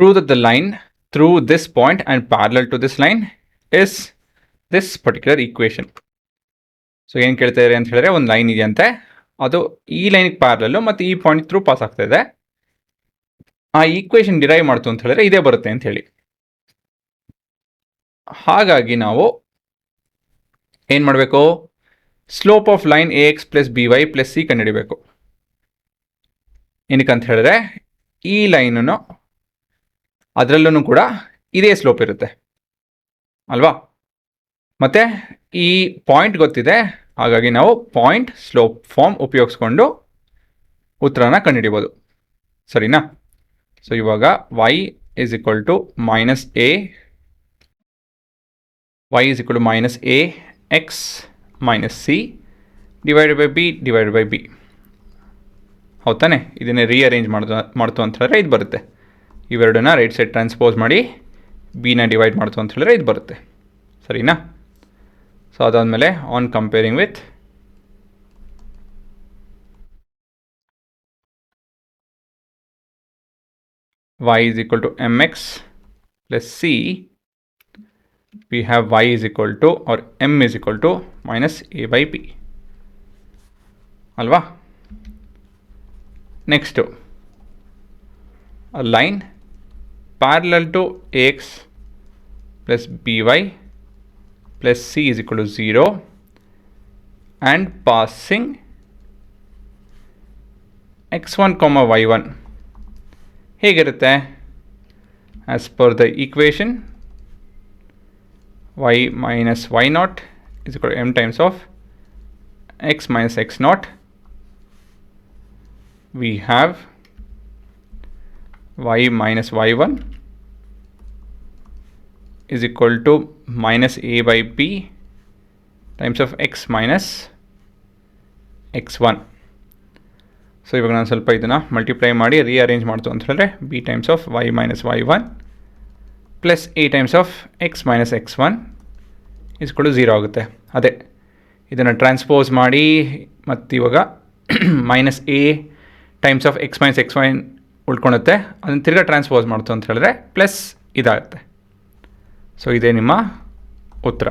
prove that the line through this point and parallel to this line is this particular equation. So ಏನು ಕೇಳ್ತಾ ಇದ್ದಾರೆ ಅಂತ ಹೇಳಿದ್ರೆ, ಒಂದು ಲೈನ್ ಇದೆಯಂತೆ, ಅದು ಈ ಲೈನಿಗೆ ಪ್ಯಾರಲಲ್ಲು ಮತ್ತು ಈ ಪಾಯಿಂಟ್ ಥ್ರೂ ಪಾಸ್ ಆಗ್ತಾ ಇದೆ. ಆ ಈಕ್ವೇಷನ್ ಡಿರೈವ್ ಮಾಡ್ತು ಅಂತ ಹೇಳಿದ್ರೆ ಇದೇ ಬರುತ್ತೆ ಅಂತ ಹೇಳಿ. ಹಾಗಾಗಿ ನಾವು ಏನು ಮಾಡಬೇಕು, slope of line A X plus B Y plus C ಕಂಡುಹಿಡಿಬೇಕು. ಏನಕ್ಕಂತ ಹೇಳಿದ್ರೆ ಈ ಲೈನನ್ನು ಅದರಲ್ಲೂ ಕೂಡ ಇದೇ ಸ್ಲೋಪ್ ಇರುತ್ತೆ ಅಲ್ವಾ, ಮತ್ತು ಈ ಪಾಯಿಂಟ್ ಗೊತ್ತಿದೆ, ಹಾಗಾಗಿ ನಾವು ಪಾಯಿಂಟ್ ಸ್ಲೋಪ್ ಫಾರ್ಮ್ ಉಪಯೋಗಿಸ್ಕೊಂಡು ಉತ್ತರನ ಕಂಡುಹಿಡಿಬೋದು. ಸರಿನಾ? ಸೊ ಇವಾಗ y is equal to minus a x minus c divided by b. ಹೌದು ತಾನೆ? ಇದನ್ನೇ ರೀಅರೇಂಜ್ ಮಾಡ್ತು ಅಂತ ಹೇಳಿದ್ರೆ ಇದು ಬರುತ್ತೆ. ಇವೆರಡನ್ನ ರೈಟ್ ಸೈಡ್ ಟ್ರಾನ್ಸ್ಪೋಸ್ ಮಾಡಿ ಬಿನ ಡಿವೈಡ್ ಮಾಡ್ತು ಅಂತ ಹೇಳಿದ್ರೆ ಇದು ಬರುತ್ತೆ. ಸರಿನಾ? ಸೊ ಅದಾದಮೇಲೆ on comparing with y is equal to mx plus c, we have y is equal to or m is equal to minus a by b. Alva? Next, a line parallel to ax plus by plus c is equal to 0 and passing x1 comma y1. ಹೇಗಿರುತ್ತೆ? As per the equation y minus y naught is equal to m times of x minus x naught. We have y minus y1 is equal to minus a by b times of x minus x1. So ಇವಾಗ ನಾನು ಸ್ವಲ್ಪ ಇದನ್ನು multiply ಮಾಡಿ rearrange ಮಾಡ್ತು ಅಂತ ಹೇಳಿದ್ರೆ b times of y minus y1 plus a times of x minus x1 ಇಸ್ಕೊಂಡು 0 ಆಗುತ್ತೆ. ಅದೇ ಇದನ್ನು ಟ್ರಾನ್ಸ್ಪೋಸ್ ಮಾಡಿ ಮತ್ತು ಇವಾಗ minus a times of x minus x1 ಉಳ್ಕೊಳುತ್ತೆ, ಅದನ್ನು ತಿರ್ಗಾ ಟ್ರಾನ್ಸ್ಪೋಸ್ ಮಾಡ್ತು ಅಂತ ಹೇಳಿದ್ರೆ ಪ್ಲಸ್ ಇದಾಗುತ್ತೆ. ಸೊ ಇದೇ ನಿಮ್ಮ ಉತ್ತರ.